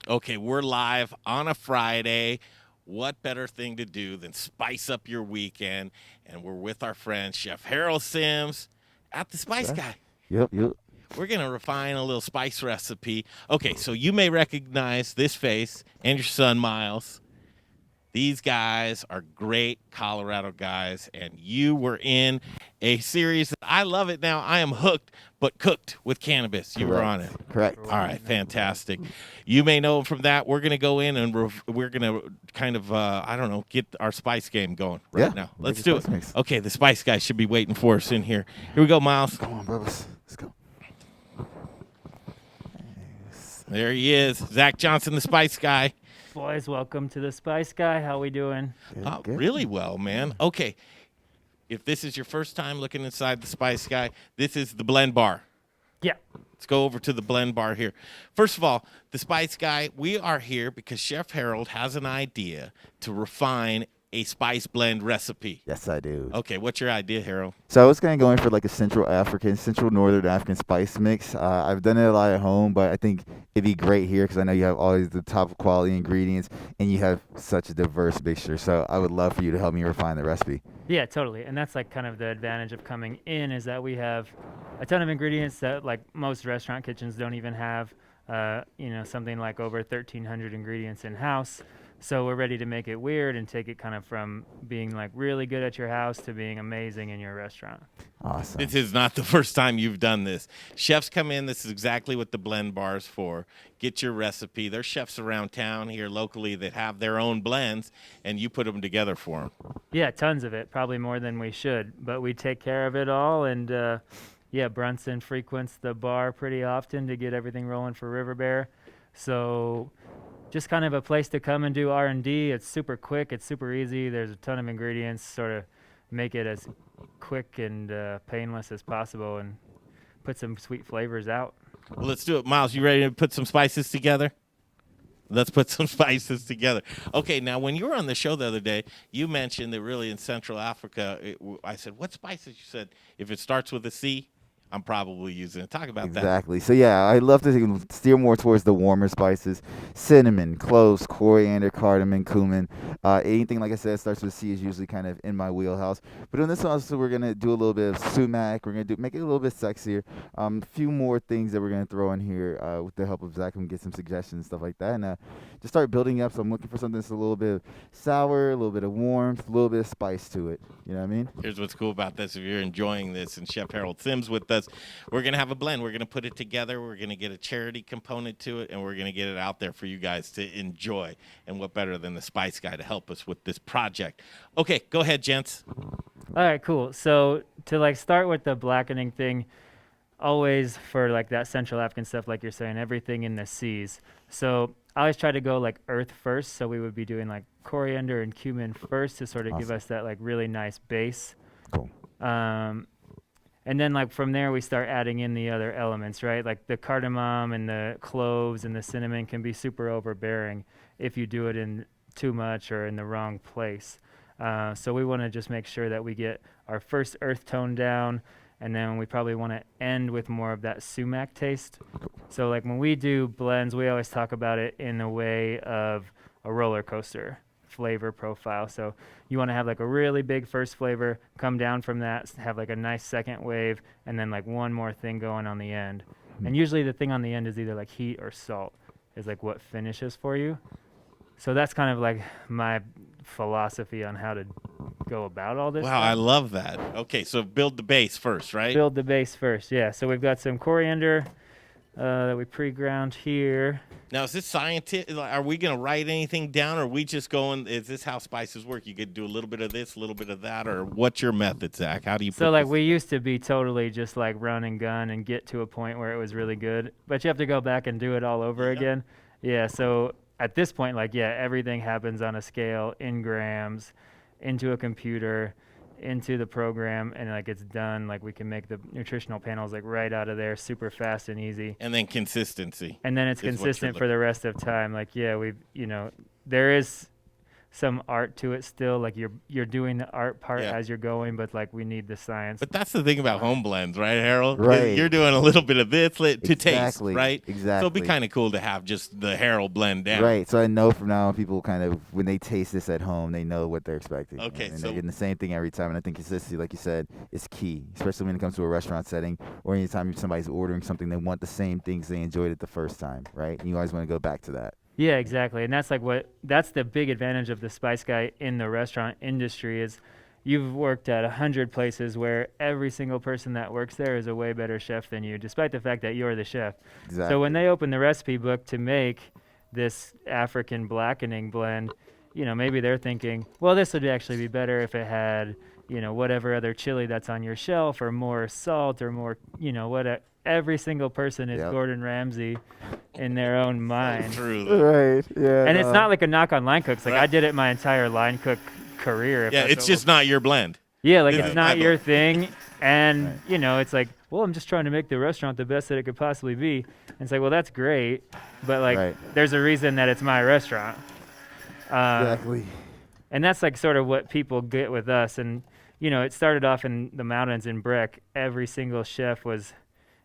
Okay, we're live on a Friday. What better thing to do than spice up your weekend? And we're with our friend Chef Harold Sims at the Spice Sir? Guy. Yep. We're going to refine a little spice recipe. Okay, so you may recognize this face and your son Miles. These guys are great Colorado guys, and you were in a series that I love it now. I am hooked, but cooked with cannabis. You were on it. Correct. All right, fantastic. You may know from that. We're going to go in and we're going to kind of, I don't know, get our spice game going right now. Make Let's a do it. spice mix. Okay, the spice guy should be waiting for us in here. Here we go, Miles. Come on, brothers. Let's go. There he is, Zach Johnson, the spice guy. Boys, welcome to the Spice Guy. How we doing? Good. Really well, man. Okay, if this is your first time looking inside the spice guy, this is the blend bar. Yeah. Let's go over to the blend bar here. First of all, the Spice Guy, we are here because Chef Harold has an idea to refine a spice blend recipe. Yes, I do. Okay, what's your idea, Harold? So I was going to go in for like a Central Northern African spice mix. I've done it a lot at home, but I think it'd be great here because I know you have all these the top quality ingredients and you have such a diverse mixture. So I would love for you to help me refine the recipe. Yeah, totally. And that's like kind of the advantage of coming in is that we have a ton of ingredients that like most restaurant kitchens don't even have. Something like over 1,300 ingredients in house. So we're ready to make it weird and take it kind of from being like really good at your house to being amazing in your restaurant. Awesome. This is not the first time you've done this. Chefs come in. This is exactly what the blend bar is for. Get your recipe. There's chefs around town here locally that have their own blends, and you put them together for them. Yeah, tons of it. Probably more than we should, but we take care of it all. And Brunson frequents the bar pretty often to get everything rolling for River Bear. So just kind of a place to come and do R&D. It's super quick. It's super easy. There's a ton of ingredients, sort of make it as quick and painless as possible and put some sweet flavors out. Well, let's do it. Miles, you ready to put some spices together? Let's put some spices together. Okay, now when you were on the show the other day, you mentioned that really in Central Africa, I said, what spices? You said, if it starts with a C, I'm probably using it. Talk about that. Exactly. So yeah, I love to steer more towards the warmer spices: cinnamon, cloves, coriander, cardamom, cumin. Anything like I said starts with C is usually kind of in my wheelhouse. But in this one, also we're gonna do a little bit of sumac. We're gonna make it a little bit sexier. A few more things that we're gonna throw in here with the help of Zach and get some suggestions and stuff like that, and just start building up. So I'm looking for something that's a little bit sour, a little bit of warmth, a little bit of spice to it. You know what I mean? Here's what's cool about this. If you're enjoying this and Chef Harold Sims with us, we're going to have a blend. We're going to put it together. We're going to get a charity component to it, and we're going to get it out there for you guys to enjoy. And what better than the Spice Guy to help us with this project? Okay, go ahead, gents. All right, cool. So to like start with the blackening thing, always for like that Central African stuff, like you're saying, everything in the C's. So I always try to go like earth first. So we would be doing like coriander and cumin first to sort of give us that like really nice base. Cool. And then like from there we start adding in the other elements, right? Like the cardamom and the cloves and the cinnamon can be super overbearing if you do it in too much or in the wrong place. So we want to just make sure that we get our first earth tone down, and then we probably want to end with more of that sumac taste. So like when we do blends, we always talk about it in the way of a roller coaster flavor profile. So you want to have like a really big first flavor, come down from that, have like a nice second wave, and then like one more thing going on the end. And usually the thing on the end is either like heat or salt is like what finishes for you. So that's kind of like my philosophy on how to go about all this. Wow, stuff. I love that. Okay, so build the base first, right? Build the base first, yeah. So we've got some coriander that we pre-ground here. Now, is this scientific? Are we going to write anything down, or are we just going, is this how spices work? You could do a little bit of this, a little bit of that, or what's your method, Zach? How do you put So like this? we used to be totally just like run and gun and get to a point where it was really good, but you have to go back and do it all over again. Yeah, so at this point, like, yeah, everything happens on a scale in grams, into a computer, into the program, and like it's done. Like we can make the nutritional panels like right out of there, super fast and easy. And then consistency. And then it's is what you're consistent for the rest of time. Like, yeah, there is some art to it still. Like you're doing the art part Yeah. as you're going, but like we need the science. But that's the thing about home blends, right, Harold? Right. You're doing a little bit of this to taste, Exactly, right? So it'd be exactly. kind of cool to have just the Harold blend down. Right. So I know from now on, people kind of, when they taste this at home, they know what they're expecting. Okay, And so- they're getting the same thing every time. And I think consistency, like you said, is key, especially when it comes to a restaurant setting or anytime somebody's ordering something, they want the same things they enjoyed it the first time, right? And you always want to go back to that. Yeah, exactly. And that's like that's the big advantage of the Spice Guy in the restaurant industry is you've worked at 100 places where every single person that works there is a way better chef than you, despite the fact that you're the chef. Exactly. So when they open the recipe book to make this African blackening blend, maybe they're thinking, well, this would actually be better if it had, whatever other chili that's on your shelf or more salt or more, every single person is Yep. Gordon Ramsay in their own mind. True. though. Right. Yeah. And it's not like a knock on line cooks. Like I did it my entire line cook career. Yeah, it's just not your blend. Yeah, like Yeah. it's not your thing. And, Right. it's like, well, I'm just trying to make the restaurant the best that it could possibly be. And it's like, well, that's great. But like, Right. there's a reason that it's my restaurant. Exactly. And that's like sort of what people get with us. And, it started off in the mountains in Breck. Every single chef was,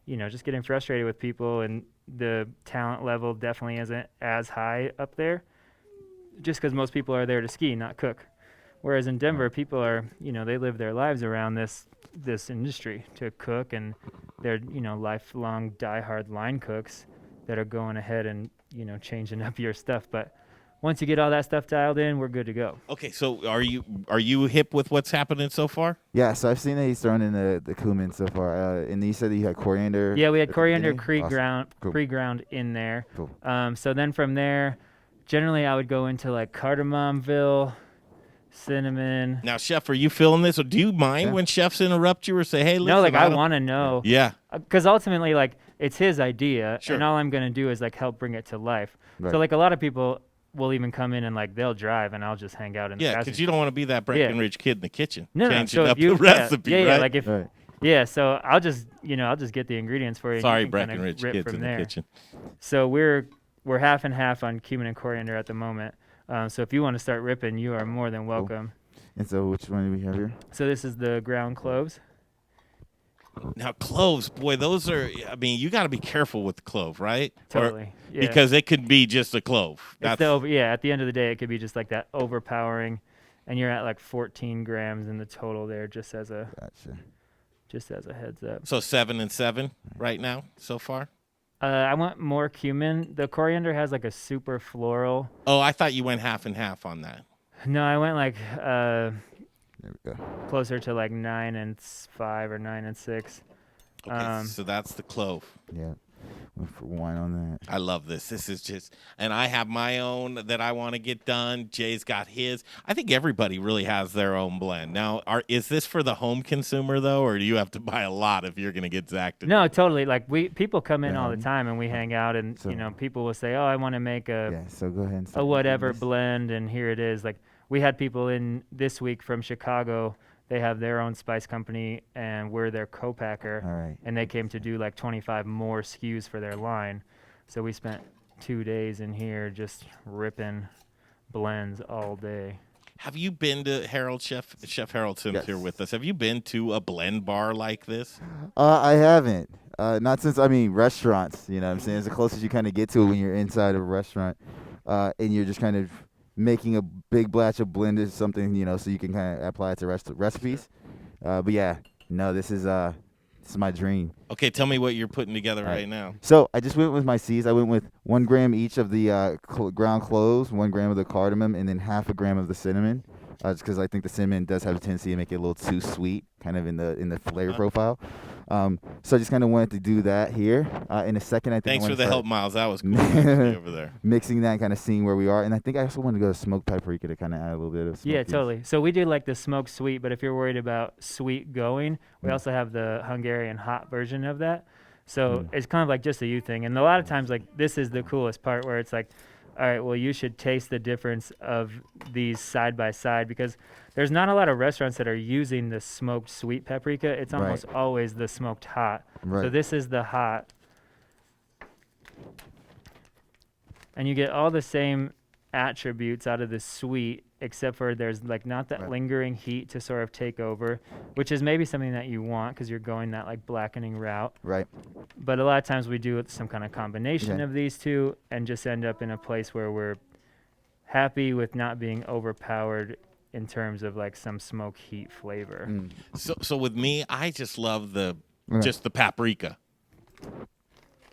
just getting frustrated with people, and the talent level definitely isn't as high up there just because most people are there to ski, not cook. Whereas in Denver, people are, they live their lives around this industry to cook, and they're, lifelong diehard line cooks that are going ahead and, changing up your stuff. But once you get all that stuff dialed in, we're good to go. Okay, so are you hip with what's happening so far? Yeah, so I've seen that he's thrown in the cumin so far. And you said that you had coriander. Yeah, we had at the coriander beginning? Awesome. Cool. pre-ground in there. Cool. So then from there, generally I would go into like Cardamomville, cinnamon. Now, chef, are you feeling this, or do you mind Yeah. when chefs interrupt you or say, "Hey, listen"? No, like I don't-" want to know. Yeah. Because ultimately, like, it's his idea, Sure. and all I'm going to do is, like, help bring it to life. Right. So, like, a lot of people will even come in and, like, they'll drive, and I'll just hang out in the Yeah, passage. because you don't want to be that Breckenridge kid in the kitchen No, changing so if up you, the recipe, yeah, right? like if, Right. yeah, so I'll just get the ingredients for you. and Sorry, you can kinda Breckenridge rip kids from in there. the kitchen. So we're half and half on cumin and coriander at the moment. So if you want to start ripping, you are more than welcome. And so which one do we have here? So this is the ground cloves. Now, cloves, boy, those are. I mean, you got to be careful with the clove, right? Or- Totally. Yeah. Because it could be just a clove. It's at the end of the day, it could be just like that overpowering, and you're at like 14 grams in the total there, just as a heads up. So 7 and 7 right now so far. I want more cumin. The coriander has like a super floral. Oh, I thought you went half and half on that. No, I went like There we go. closer to like 9 and 5 or 9 and 6. Okay, so that's the clove. Yeah. Went for 1 on that. I love this. This is just, and I have my own that I want to get done. Jay's got his. I think everybody really has their own blend. Now, is this for the home consumer though, or do you have to buy a lot if you're going to get Zach to? No, totally. Like people come in all the Yeah. time and we hang out, and So- people will say, "Oh, I want to make Yeah, so go ahead and a start whatever doing this. blend," and here it is. Like we had people in this week from Chicago. They have their own spice company, and we're their co-packer. All right. And they came to do like 25 more SKUs for their line. So we spent 2 days in here just ripping blends all day. Have you been to Chef Haroldson Yes. here with us? Have you been to a blend bar like this? I haven't. Not since, restaurants, you know what I'm saying? It's the closest you kind of get to it when you're inside of a restaurant. And you're just kind of making a big batch of blend or something, so you can kind of apply it to recipes. But yeah, no, this is my dream. Okay, tell me what you're putting together All right. right now. So I just went with my seeds. I went with 1 gram each of the ground cloves, 1 gram of the cardamom, and then half a gram of the cinnamon. Just because I think the cinnamon does have a tendency to make it a little too sweet, kind of in the flavor profile. So I just kind of wanted to do that here. In a second, I think. Thanks I for wanna the start help, Miles. That was cool actually, over there. mixing that, kind of seeing where we are, and I think I also want to go to smoked paprika to kind of add a little bit of. Yeah, smokiness. totally. So we do like the smoked sweet, but if you're worried about sweet going, we also have the Hungarian hot version of that. So it's kind of like just a you thing. And a lot of times, like, this is the coolest part where it's like, all right, well, you should taste the difference of these side by side, because there's not a lot of restaurants that are using the smoked sweet paprika. It's Right. almost always the smoked hot. Right. So this is the hot. And you get all the same attributes out of the sweet except for there's like not that Right. lingering heat to sort of take over, which is maybe something that you want because you're going that like blackening route. Right. But a lot of times we do some kind of combination Okay. of these two and just end up in a place where we're happy with not being overpowered in terms of like some smoke heat flavor. Mm. So with me, I just love Okay. just the paprika.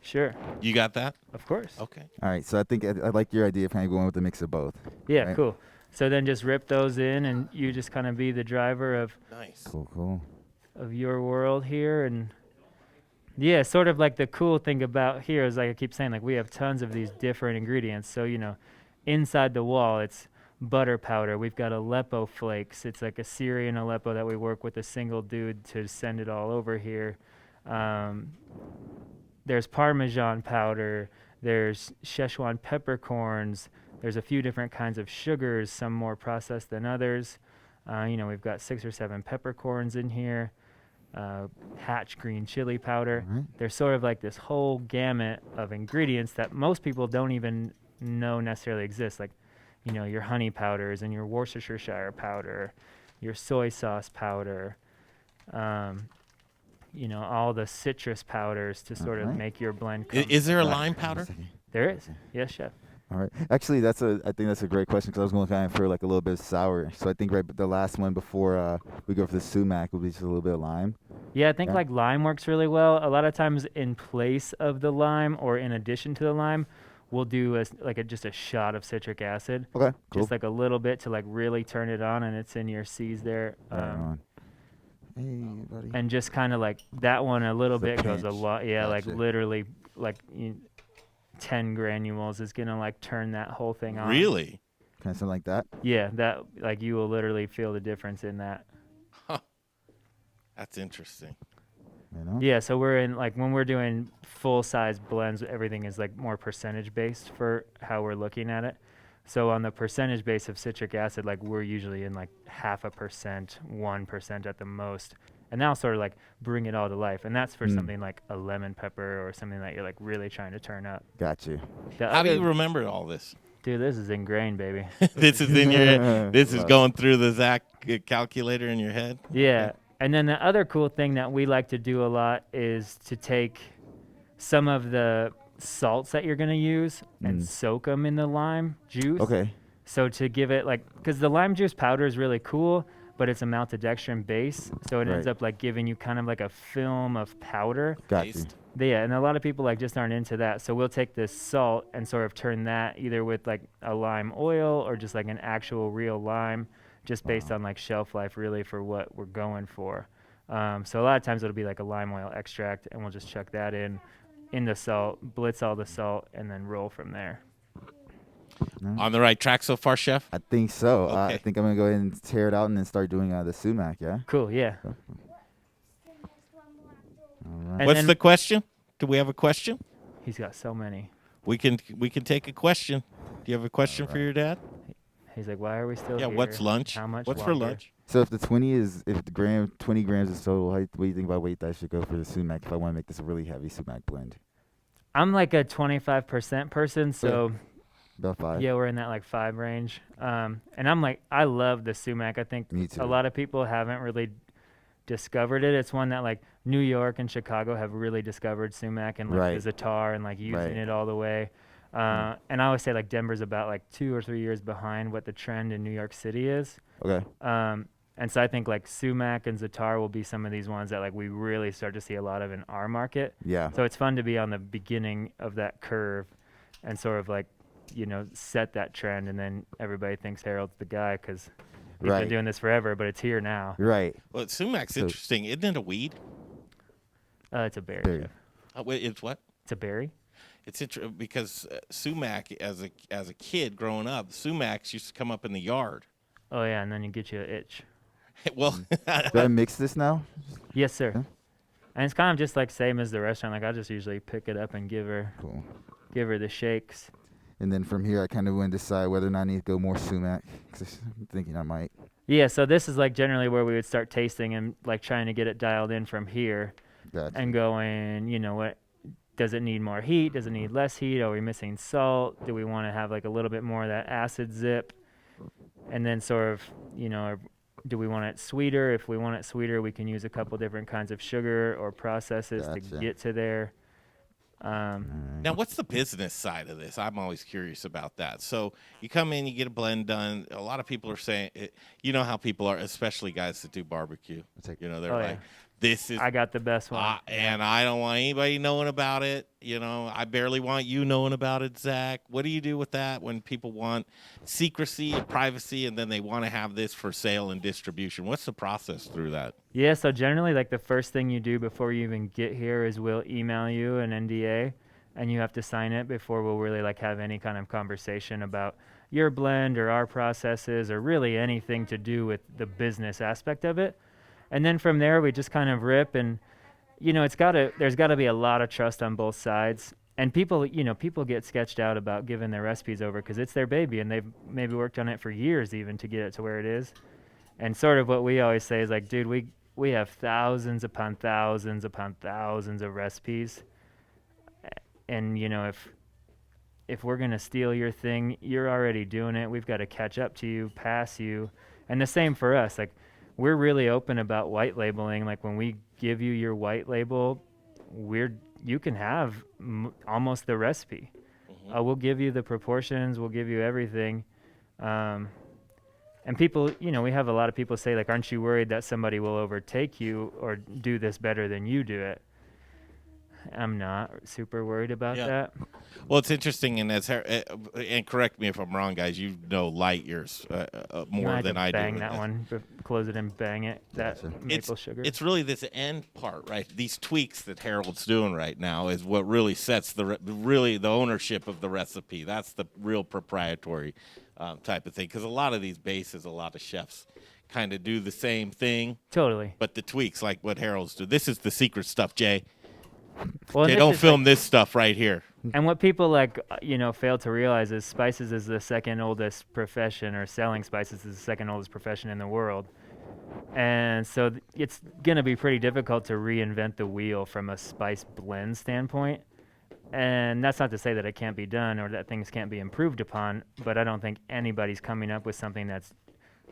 Sure, You got that? of course. Okay. All right. So I think I like your idea of kind of going with a mix of both. Yeah, right. cool. So then just rip those in and you just kind of be the driver Nice. Cool. of your world here. And yeah, sort of like the cool thing about here is like I keep saying, like we have tons of these different ingredients. So, you know, inside the wall, it's butter powder. We've got Aleppo flakes. It's like a Syrian Aleppo that we work with a single dude to send it all over here. There's Parmesan powder. There's Szechuan peppercorns. There's a few different kinds of sugars, some more processed than others. You know, we've got 6 or 7 peppercorns in here. Hatch green chili powder. All right. There's sort of like this whole gamut of ingredients that most people don't even know necessarily exist. Like, you know, your honey powders and your Worcestershire powder, your soy sauce powder, you know, all the citrus powders to sort of Alright. make your blend come. Is there a Right. lime Hold on a powder? second. There is. Yes, chef. All right. Actually, I think that's a great question because I was going kind of for like a little bit of sour. So I think the last one before we go for the sumac will be just a little bit of lime. Yeah, I think Yeah. like lime works really well. A lot of times in place of the lime or in addition to the lime, we'll do just a shot of citric acid. Okay. Cool. Just like a little bit to like really turn it on, and it's in your C's there. Right on. Hey, buddy. And just kind of like that one a little It's a bit goes a pinch. lot. Yeah, like Gotcha. literally like 10 granules is gonna like turn that whole thing on. Really? Kind of something like that. Yeah, that like you will literally feel the difference in that. That's interesting. You know? Yeah, so we're in like when we're doing full size blends, everything is like more percentage based for how we're looking at it. So on the percentage base of citric acid, like we're usually in like 0.5%, 1% at the most. And that'll sort of like bring it all to life. And that's for something like a lemon pepper or something that you're like really trying to turn up. Got you. The How do you other- remember all this? Dude, this is ingrained, baby. This is in your. This is Love it. going through the Zach calculator in your head. Yeah. And then the other cool thing that we like to do a lot is to take some of the salts that you're going to use and soak them in the lime juice. Okay. So to give it like, because the lime juice powder is really cool, but it's a maltodextrin base. So it ends Right. up like giving you kind of like a film of powder. Got you. Taste. Yeah, and a lot of people like just aren't into that. So we'll take this salt and sort of turn that either with like a lime oil or just like an actual real lime, just based on like shelf life really for what we're going for. So a lot of times it'll be like a lime oil extract, and we'll just chuck that in the salt, blitz all the salt, and then roll from there. On the right track so far, chef? I think so. I Okay. think I'm gonna go ahead and tear it out and then start doing the sumac. Yeah. Cool, yeah. All right. And What's then the question? Do we have a question? he's got so many. We can take a question. Do you have a question for your dad? He's like, why are we still Yeah. here? What's lunch? How much What's for longer?" lunch? So if the 20 grams is total, what do you think about weight that I should go for the sumac if I want to make this a really heavy sumac blend? I'm like a 25% person, so About 5. yeah, we're in that like 5 range. And I'm like, I love the sumac. I think Me too. a lot of people haven't really discovered it. It's one that like New York and Chicago have really discovered sumac and like Right. the Zatar and like using Right. it all the way. And I always say like Denver's about like 2 or 3 years behind what the trend in New York City is. Okay. And so I think like sumac and Zatar will be some of these ones that like we really start to see a lot of in our market. Yeah. So it's fun to be on the beginning of that curve and sort of like, you know, set that trend, and then everybody thinks Harold's the guy because he's Right. been doing this forever, but it's here now. Right. Well, sumac's So- interesting. Isn't it a weed? It's a berry. Berry. Jeff. Wait, it's what? It's a berry. It's because sumac, as a kid growing up, sumacs used to come up in the yard. Oh yeah, and then you get you an itch. Well, Do I mix this now? Yes, sir. Okay. And it's kind of just like same as the restaurant. Like I just usually pick it up and give her the shakes. And then from here, I kind of want to decide whether or not I need to go more sumac. 'Cause I'm thinking I might. Yeah, so this is like generally where we would start tasting and like trying to get it dialed in from here Gotcha. and going, you know, what does it need more heat? Does it need less heat? Are we missing salt? Do we want to have like a little bit more of that acid zip? and then sort of, do we want it sweeter? If we want it sweeter, we can use a couple different kinds of sugar or processes to Gotcha. get to there. Now, what's the business side of this? I'm always curious about that. So you come in, you get a blend done. A lot of people are saying, you know how people are, especially guys that do barbecue. They're Oh, like, yeah. this is, I got the best one. and I don't want anybody knowing about it. I barely want you knowing about it, Zach. What do you do with that when people want secrecy and privacy, and then they want to have this for sale and distribution? What's the process through that? Yeah, so generally, like, the first thing you do before you even get here is we'll email you an NDA, and you have to sign it before we'll really, like, have any kind of conversation about your blend or our processes or really anything to do with the business aspect of it. And then from there, we just kind of rip, and, there's got to be a lot of trust on both sides. And people get sketched out about giving their recipes over because it's their baby, and they've maybe worked on it for years even to get it to where it is. And sort of what we always say is like, dude, we have thousands upon thousands upon thousands of recipes. And, if we're going to steal your thing, you're already doing it. We've got to catch up to you, pass you. And the same for us. Like, we're really open about white labeling. Like, when we give you your white label, you can have almost the recipe. We'll give you the proportions. We'll give you everything. And people, we have a lot of people say, like, aren't you worried that somebody will overtake you or do this better than you do it? I'm not super worried about that. Well, it's interesting, and and correct me if I'm wrong, guys. You know light years more than I do. Bang that one, close it and bang it. That maple sugar. It's really this end part, right? These tweaks that Harold's doing right now is what really sets the ownership of the recipe. That's the real proprietary type of thing. Because a lot of these bases, a lot of chefs kind of do the same thing. Totally. But the tweaks, like what Harold's do, this is the secret stuff, Jay. Well, they don't film this stuff right here. And what people fail to realize is spices is the second oldest profession, or selling spices is the second oldest profession in the world. And so it's going to be pretty difficult to reinvent the wheel from a spice blend standpoint. And that's not to say that it can't be done or that things can't be improved upon, but I don't think anybody's coming up with something that's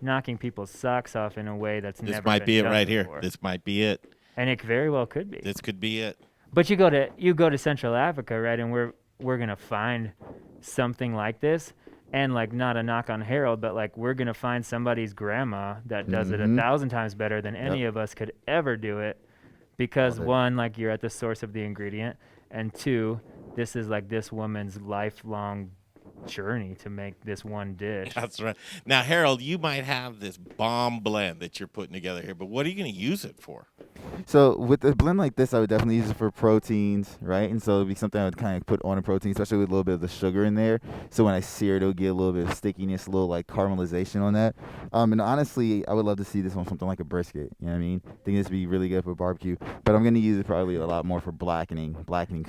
knocking people's socks off in a way that's never been done before. This might be it right here. This might be it. And it very well could be. This could be it. But you go to Central Africa, right, and we're gonna find something like this, and like not a knock on Harold, but like we're gonna find somebody's grandma that does it 1,000 times better than any of us could ever do it, because one, like, you're at the source of the ingredient, and two, this is like this woman's lifelong journey to make this one dish. That's right. Now, Harold, you might have this bomb blend that you're putting together here, but what are you going to use it for? So with a blend like this, I would definitely use it for proteins, right? And so it'd be something I would kind of put on a protein, especially with a little bit of the sugar in there. So when I sear it, it'll get a little bit of stickiness, a little like caramelization on that. And honestly, I would love to see this on something like a brisket. You know what I mean? I think this would be really good for barbecue. But I'm going to use it probably a lot more for blackening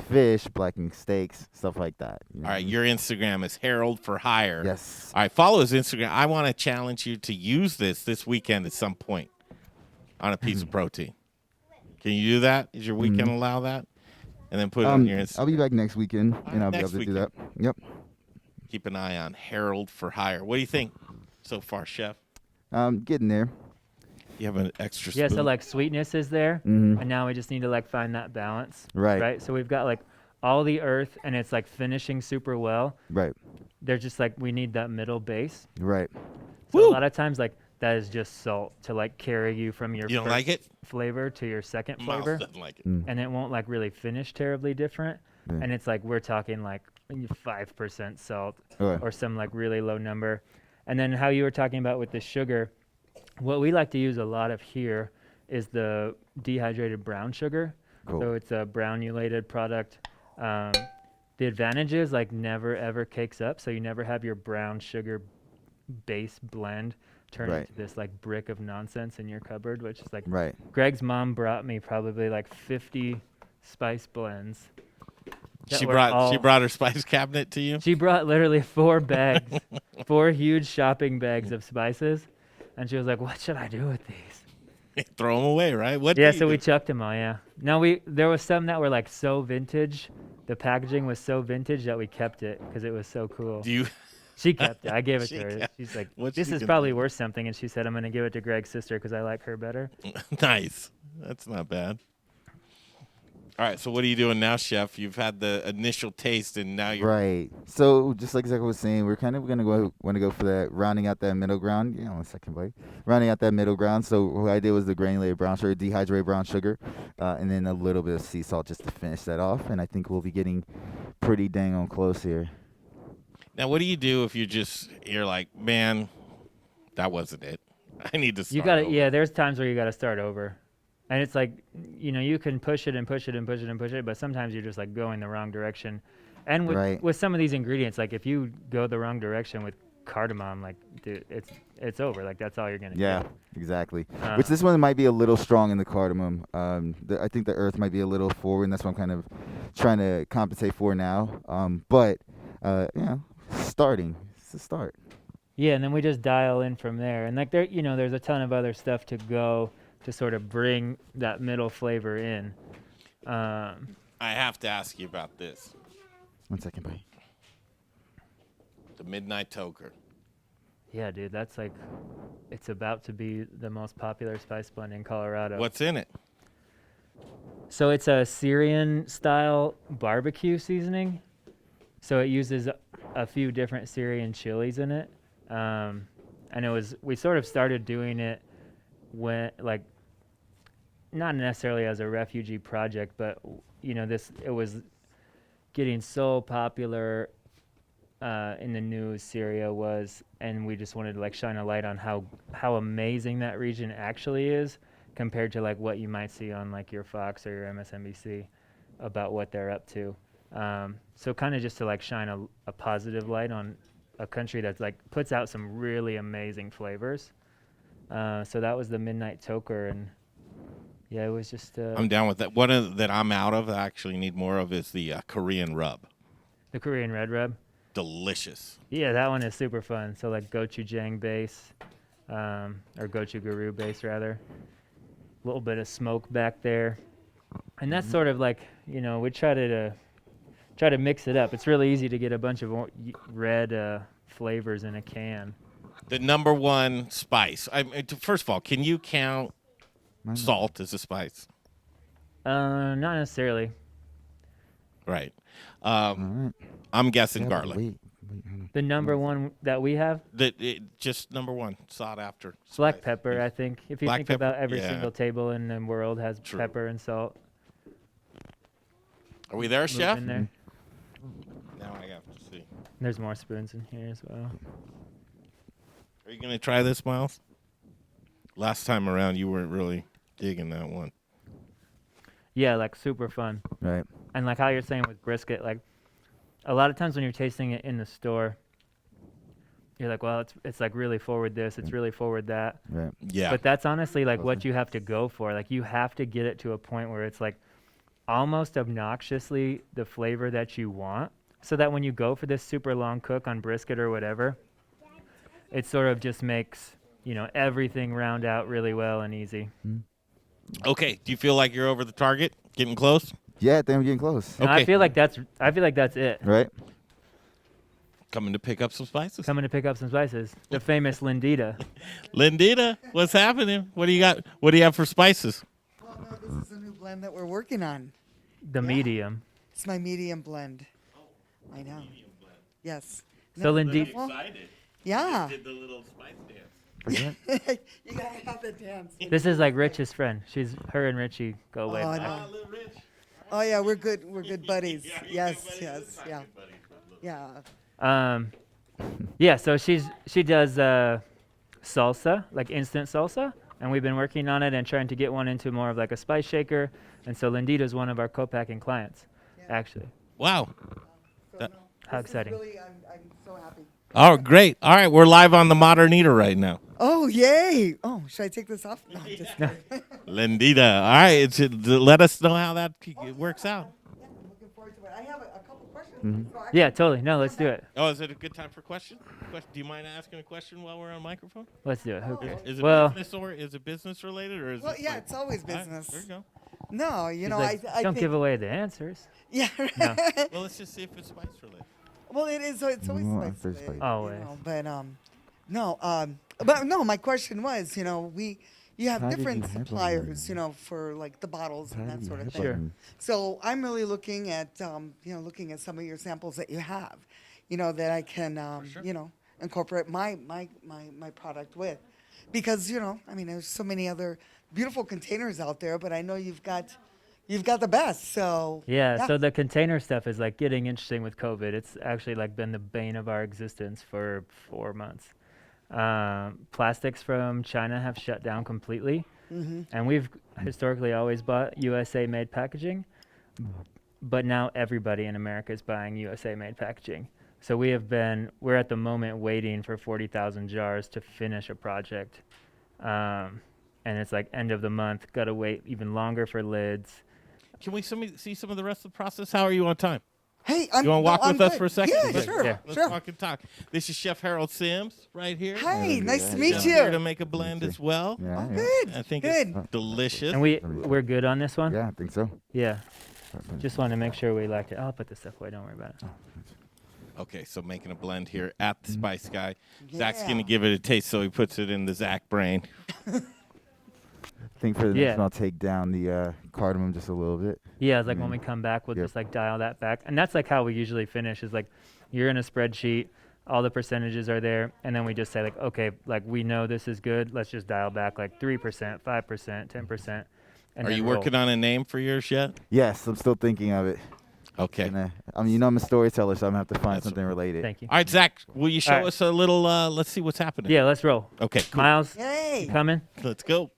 fish, blackening steaks, stuff like that. You know? All right, your Instagram is Harold For Hire. Yes. All right, follow his Instagram. I want to challenge you to use this weekend at some point on a piece of protein. Can you do that? Is your weekend allow that? And then put it on your Instagram. I'll be back next weekend, and I'll be able to do that. Yep. Keep an eye on Harold For Hire. What do you think so far, Chef? Getting there. You have an extra spoon? Yeah, so like sweetness is there, and now we just need to like find that balance. Right. So we've got like all the earth, and it's like finishing super well. Right. They're just like, we need that middle base. Right. So a lot of times, like, that is just salt to like carry you from your You don't like it? flavor to your second Mouth flavor. doesn't like it. And it won't like really finish terribly different. Yeah. And it's like, we're talking like 5% salt Okay. or some like really low number. And then how you were talking about with the sugar, what we like to use a lot of here is the dehydrated brown sugar. Cool. So it's a granulated product. The advantage is like never ever cakes up, so you never have your brown sugar base blend turn into this like brick of nonsense in your cupboard, which is like Greg's mom brought me probably like 50 spice blends. She brought her spice cabinet to you? She brought literally 4 bags, 4 huge shopping bags of spices, and she was like, "What should I do with these?" Throw them away, right? We chucked them all. Yeah. Now there was some that were like so vintage. The packaging was so vintage that we kept it because it was so cool. Do She kept it. I gave it She to her. kept- She's like, what's this she is gonna probably do? worth something. And she said, I'm going to give it to Greg's sister because I like her better. Nice. That's not bad. All right, so what are you doing now, Chef? You've had the initial taste, and now you're Right. So just like Zach was saying, we're kind of gonna want to go for that, rounding out that middle ground. Yeah, 1 second, buddy. Rounding out that middle ground. So what I did was the granulated brown sugar, dehydrated brown sugar, and then a little bit of sea salt just to finish that off. And I think we'll be getting pretty dang on close here. now. What do you do if you're like, man, that wasn't it. I need to start. You got to, over." yeah, there's times where you got to start over. And it's like, you can push it and push it and push it and push it, but sometimes you're just like going the wrong direction. And with Right. with some of these ingredients, like if you go the wrong direction with cardamom, like dude, it's over. Like that's all you're gonna Yeah, get. exactly. Which this one might be a little strong in the cardamom. I think the earth might be a little forward, and that's what I'm kind of trying to compensate for now. But starting. It's a start. Yeah, and then we just dial in from there. And like there's a ton of other stuff to go to sort of bring that middle flavor in. I have to ask you about this. 1 second, buddy. The Midnight Toker. Yeah, dude, that's like, it's about to be the most popular spice blend in Colorado. What's in it? So it's a Syrian style barbecue seasoning. So it uses a few different Syrian chilies in it. And we sort of started doing it when, like, not necessarily as a refugee project, but it was getting so popular in the news, Syria was, and we just wanted to like shine a light on how amazing that region actually is compared to like what you might see on like your Fox or your MSNBC about what they're up to. So kind of just to like shine a positive light on a country that's like puts out some really amazing flavors. So that was the Midnight Toker, and yeah, it was just I'm down with that. One that I'm out of, I actually need more of, is the Korean rub. the Korean red rub. Delicious. Yeah, that one is super fun. So like gochujang base, or gochugaru base rather. A little bit of smoke back there, and that's sort of like we try to mix it up. It's really easy to get a bunch of red flavors in a can. The number one spice. First of all, can you count Mine- salt as a spice? Not necessarily. Right. All right. I'm guessing Yeah, but garlic. wait, hold on. The number one that we have, Just number one, sought after. black spice. pepper. I think if you Black think pepper, about every yeah. single table in the world has True. pepper and salt. Are we there, Move Chef? in there. Now I have to see. There's more spoons in here as well. Are you going to try this, Miles? Last time around, you weren't really digging that one. Yeah, like super fun. Right. And like how you're saying with brisket, like a lot of times when you're tasting it in the store, you're like, well, it's like really forward this, it's really forward that. Right. Yeah. But that's honestly like what you have to go for. Like you have to get it to a point where it's like almost obnoxiously the flavor that you want, so that when you go for this super long cook on brisket or whatever, it sort of just makes everything round out really well and easy. Okay. Do you feel like you're over the target? Getting close? Yeah, I think we're getting close. And Okay. I feel like that's it. Right. Coming to pick up some spices. Coming to pick up some spices. The famous Lindita. Lindita, what's happening? What do you got? What do you have for spices? Oh no, this is a new blend that we're working on. The medium. It's my medium blend. I know. Yes. So Isn't that Lindi- beautiful? Excited. Yeah. Did the little spice dance. You gotta have the dance. This is like Rich's friend. Her and Richie go way Oh, I back. know. Little Rich. Oh yeah, we're good. We're good buddies. Yeah, Yes, good buddies. yes, Not yeah, good buddies, but little- yeah. Yeah, so she does salsa, like instant salsa, and we've been working on it and trying to get one into more of like a spice shaker. And so Lindita's one of our co-packing clients, actually. Wow. So, That- no, How this is exciting. Really, I'm so happy. Oh, great. All right, we're live on the Modern Eater right now. Oh yay! Oh, should I take this off? No, I'm just kidding. Lindita. All right, let us know how that works out. Yeah, I'm looking forward to it. I have a couple questions. Mhm. So I Yeah, can- totally. No, let's do it. Oh, is it a good time for question? Do you mind asking a question while we're on microphone? Let's do it. Who cares? Is it Well- business or is it business related or is Well, it? yeah, it's always All right, business. there you go. No, you She's know, like, I don't think, give away the answers. Yeah. No. Well, let's just see if it's spice related. Well, it is. It's always Mm, spice there's lit, spice. Always. My question was, you have How did different you have suppliers, one? for like the bottles How and do that you sort of have thing. Sure. one? So I'm really looking at, looking at some of your samples that you have, that I can, incorporate my product with, because there's so many other beautiful containers out there, but I know you've got the best. So Yeah, so the container stuff is like getting interesting with COVID. It's actually like been the bane of our existence for 4 months. Plastics from China have shut down completely, and we've historically always bought USA made packaging, but now everybody in America is buying USA made packaging. So we're at the moment waiting for 40,000 jars to finish a project. And it's like end of the month, gotta wait even longer for lids. Can we see some of the rest of the process? How are you on time? Hey, You want to walk with us for a second? Yeah, Okay. sure, Yeah. Let's sure. walk and talk. This is Chef Harold Sims right here. Hey, nice to Yeah, meet Just here to you. make a blend you. as well. Yeah, Oh, yeah. good. I think Good. it's delicious. And we're good on this one? Yeah, I think so. Yeah. Just want to make sure we liked it. I'll put this stuff away, don't worry about it. Okay, so making a blend here at the Spice Guy. Zach's Yeah. going to give it a taste, so he puts it in the Zach brain. I think for the Yeah. next one, I'll take down the cardamom just a little bit. Yeah, it's like when we come back, we'll Yep. just like dial that back. And that's like how we usually finish is like you're in a spreadsheet, all the percentages are there, and then we just say like, okay, like we know this is good. Let's just dial back like 3%, 5%, 10%. And Are then you roll. working on a name for yours yet? Yes, I'm still thinking of it. Okay. And, I'm a storyteller, so I'm gonna have to find That's- something related. Thank you. All right, Zach, will you show All right. us a little, let's see what's happening. Yeah, let's roll. Okay, cool. Miles, Yay. you coming? Let's go.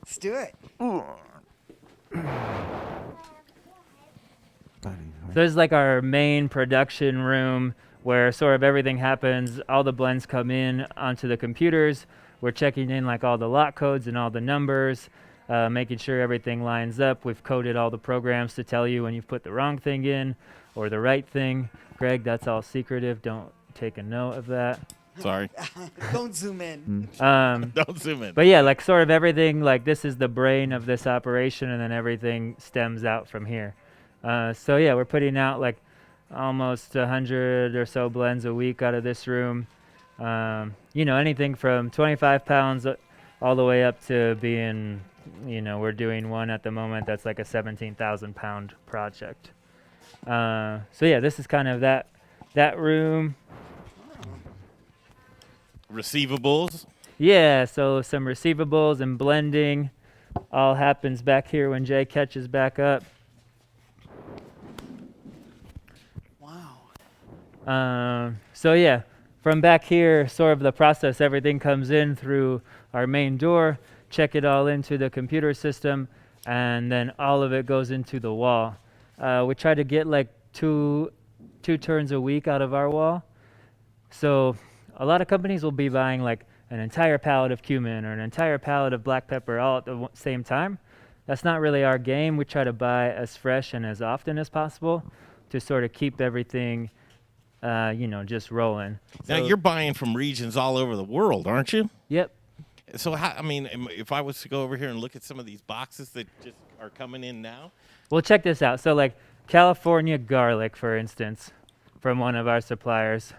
Let's do it. This is like our main production room where sort of everything happens. All the blends come in onto the computers. We're checking in like all the lot codes and all the numbers, making sure everything lines up. We've coded all the programs to tell you when you've put the wrong thing in or the right thing. Greg, that's all secretive. Don't take a note of that. Sorry. Don't zoom in. Don't zoom in. But yeah, like sort of everything, like this is the brain of this operation, and then everything stems out from here. So yeah, we're putting out like almost 100 or so blends a week out of this room. Anything from 25 pounds all the way up to being, we're doing one at the moment that's like a 17,000 pound project. So yeah, this is kind of that room. Receivables. Yeah, so some receivables and blending all happens back here when Jay catches back up. Wow. So yeah, from back here, sort of the process, everything comes in through our main door, check it all into the computer system, and then all of it goes into the wall. We try to get like two turns a week out of our wall. So a lot of companies will be buying like an entire pallet of cumin or an entire pallet of black pepper all at the same time. That's not really our game. We try to buy as fresh and as often as possible to sort of keep everything, just rolling. Now, So- you're buying from regions all over the world, aren't you? Yep. So, if I was to go over here and look at some of these boxes that just are coming in now, Well, check this out. So like California garlic, for instance, from one of our suppliers.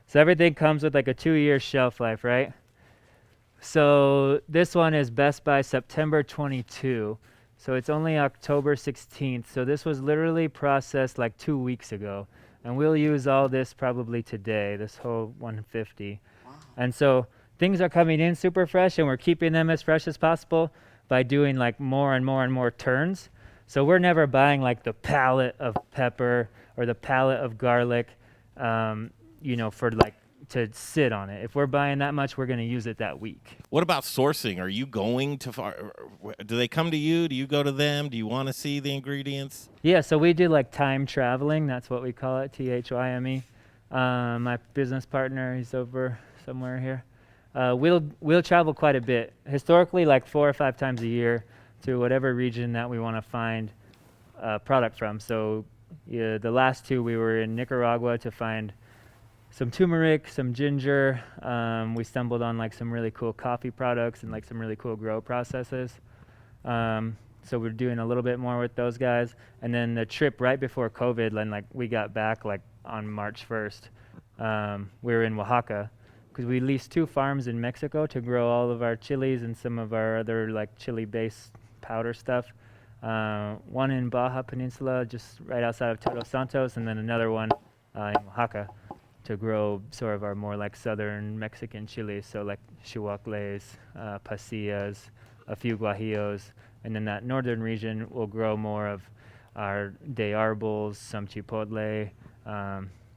So everything comes with like a 2-year shelf life, right? So this one is best by September 22. So it's only October 16th. So this was literally processed like 2 weeks ago. And we'll use all this probably today, this whole 150. Wow. And so things are coming in super fresh, and we're keeping them as fresh as possible by doing like more and more and more turns. So we're never buying like the pallet of pepper or the pallet of garlic, for like to sit on it. If we're buying that much, we're going to use it that week. what about sourcing? Are you going to far? Do they come to you? Do you go to them? Do you want to see the ingredients? Yeah, so we do like time traveling. That's what we call it, THYME. My business partner, he's over somewhere here. We'll travel quite a bit. Historically, like 4 or 5 times a year to whatever region that we want to find product from. So yeah, the last 2 we were in Nicaragua to find some turmeric, some ginger. We stumbled on like some really cool coffee products and like some really cool grow processes. So we're doing a little bit more with those guys. And then the trip right before COVID, and like we got back like on March 1st. We were in Oaxaca because we leased 2 farms in Mexico to grow all of our chilies and some of our other like chili-based powder stuff. One in Baja Peninsula, just right outside of Todos Santos, and then another one in Oaxaca to grow sort of our more like southern Mexican chilies, so like chihuahuas, pasillas, a few guajillos, and then that northern region will grow more of our de arbos, some chipotle,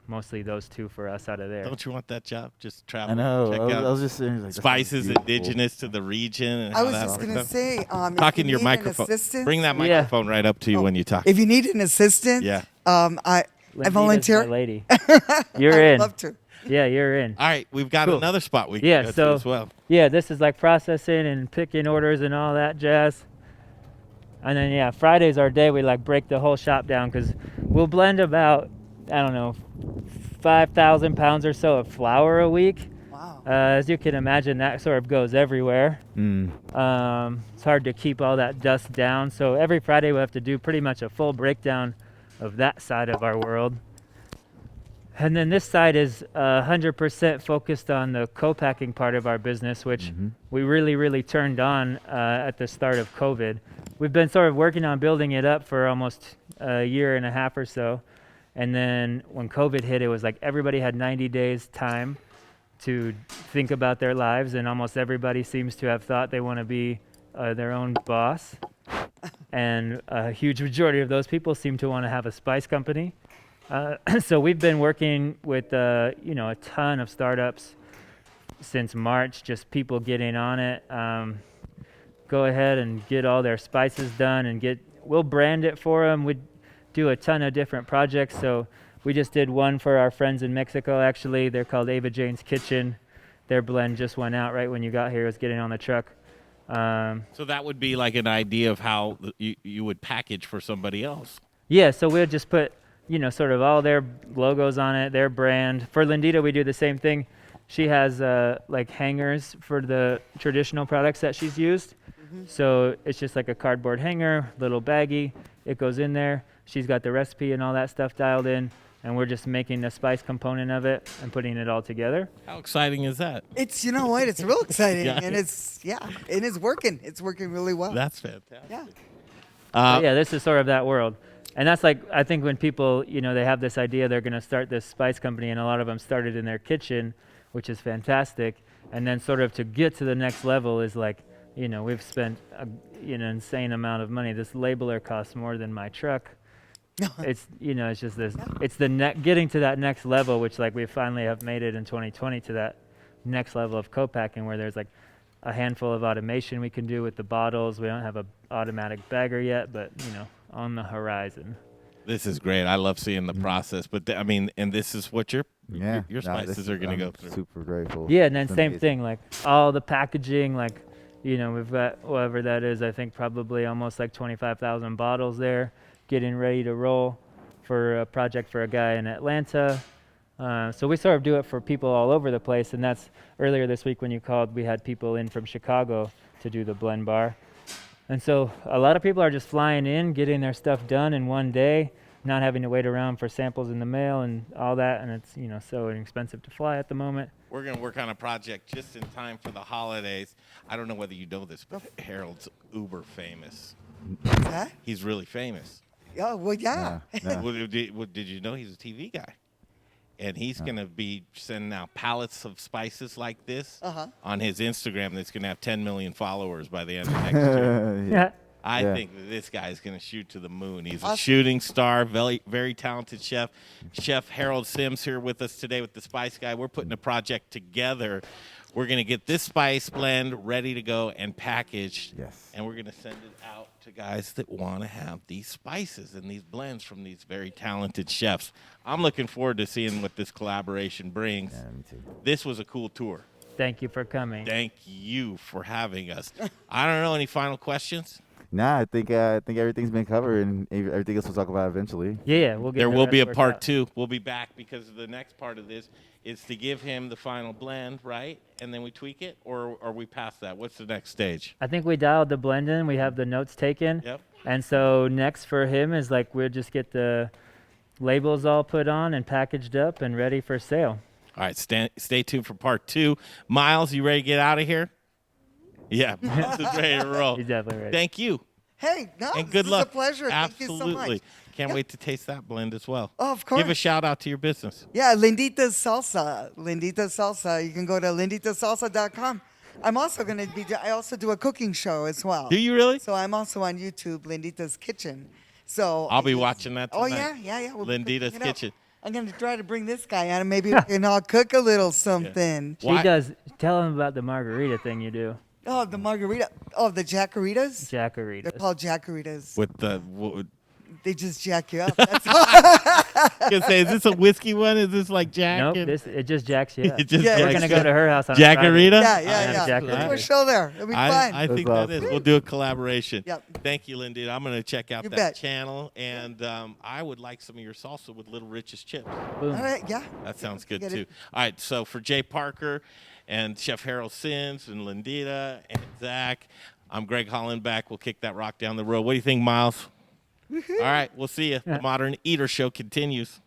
mostly those 2 for us out of there. Don't you want that job? Just I travel. know. Check I out was just saying, like, that sounds spices beautiful. indigenous to the region. And I how was that just works gonna out. say, if Talking to you your need an microphone. assistant- Bring that Yeah. microphone right up to you when you talk. If you need an assistant, Yeah. I Lindita's volunteer. my lady. I You're would in. love to. Yeah, you're in. All right, we've got Cool. another spot we can Yeah, go to so as well. yeah, this is like processing and picking orders and all that jazz. And then yeah, Friday's our day we like break the whole shop down because we'll blend about, I don't know, 5,000 pounds or so of flour a week. Wow. As you can imagine, that sort of goes everywhere. It's hard to keep all that dust down. So every Friday we have to do pretty much a full breakdown of that side of our world. And then this side is 100% focused on the co-packing part of our business, which we really turned on at the start of COVID. We've been sort of working on building it up for almost a year and a half or so. And then when COVID hit, it was like everybody had 90 days time to think about their lives, and almost everybody seems to have thought they want to be their own boss. And a huge majority of those people seem to want to have a spice company. So we've been working with a ton of startups since March, just people getting on it. Go ahead and get all their spices done and we'll brand it for them. We do a ton of different projects. So we just did one for our friends in Mexico, actually. They're called Ava Jane's Kitchen. Their blend just went out right when you got here. It was getting on the truck. So that would be like an idea of how you would package for somebody else. Yeah, so we'll just put, sort of all their logos on it, their brand. For Lindita, we do the same thing. She has like hangers for the traditional products that she's used. So it's just like a cardboard hanger, little baggie. It goes in there. She's got the recipe and all that stuff dialed in, and we're just making the spice component of it and putting it all together. How exciting is that? It's it's real exciting, Yeah. and it's working. It's working really well. That's fantastic. Yeah. So yeah, this is sort of that world. And that's like, I think when people, they have this idea they're going to start this spice company, and a lot of them started in their kitchen, which is fantastic. And then sort of to get to the next level is like, we've spent an insane amount of money. This labeler costs more than my truck. It's, it's just this, it's getting to that next level, which like we finally have made it in 2020 to that next level of co-packing where there's like a handful of automation we can do with the bottles. We don't have a automatic bagger yet, but on the horizon. This is great. I love seeing the process, but and this is what your No, spices are going to go through. Super grateful. Yeah, and then It's same amazing. thing, like all the packaging, like, we've got whatever that is, I think probably almost like 25,000 bottles there, getting ready to roll for a project for a guy in Atlanta. So we sort of do it for people all over the place, and that's earlier this week when you called, we had people in from Chicago to do the blend bar. And so a lot of people are just flying in, getting their stuff done in one day, not having to wait around for samples in the mail and all that, and it's so inexpensive to fly at the moment. We're going to work on a project just in time for the holidays. I don't know whether you know this, but Harold's uber famous. Huh? He's really famous. Oh, well, yeah. No. Did you know he's a TV guy? And he's going to be sending out pallets of spices like this on his Instagram that's going to have 10 million followers by the end of next year. Yeah. I Yeah. think that this guy is going to shoot to the moon. He's a Awesome. shooting star, very talented chef. Chef Harold Sims here with us today with the Spice Guy. We're putting a project together. We're going to get this spice blend ready to go and packaged. Yes. And we're going to send it out to guys that want to have these spices and these blends from these very talented chefs. I'm looking forward to seeing what this collaboration brings. Yeah, me too. This was a cool tour. Thank you for coming. Thank you for having us. I don't know, any final questions? Nah, I think everything's been covered, and everything else we'll talk about eventually. Yeah, we'll get There the will rest be a worked part out. 2. We'll be back because the next part of this is to give him the final blend, right? And then we tweak it, or are we past that? What's the next stage? I think we dialed the blend in. We have the notes taken. Yep. And so next for him is like we'll just get the Labels all put on and packaged up and ready for sale. All right, stay tuned for part 2. Miles, you ready to get out of here? Yeah, Miles is ready to roll. He's definitely ready. Thank you. Hey, no, And this good is luck. a pleasure. Absolutely. Thank you so much. Can't Yep. wait to taste that blend as well. Oh, of course. Give a shout out to your business. Yeah, Lindita's Salsa. Lindita's Salsa. You can go to linditasalsa.com. I'm also going to be, I also do a cooking show as well. Do you really? So I'm also on YouTube, Lindita's Kitchen. So I'll be watching that Oh, tonight. yeah. We'll be Lindita's cooking it up. Kitchen. I'm going to try to bring this guy on and maybe we can all cook a little something. She Why- does. Tell him about the margarita thing you do. Oh, the margarita. Oh, the jackaritas? They're Jackaritas. called jackaritas. With the, They just jack you up. That's all. I was gonna say, is this a whiskey one? Is this like Jack? Nope, and- it just jacks you up. It just Yeah, We're jacks gonna you go up. to her house on Friday. Jackarita? Yeah. Yeah, We'll do jackaritas. a show there. It'll be fun. I think That's that is. awesome. We'll do a collaboration. Yep. Thank you, Lindy. I'm going to check out You that bet. channel, and I would like some of your salsa with Little Rich's chips. Boom. All right, yeah. That sounds good Get too. it. All right, so for Jay Parker and Chef Harold Sins and Lindita and Zach, I'm Greg Hollenbach. We'll kick that rock down the road. What do you think, Miles? All right, we'll see you. The Modern Eater Show continues.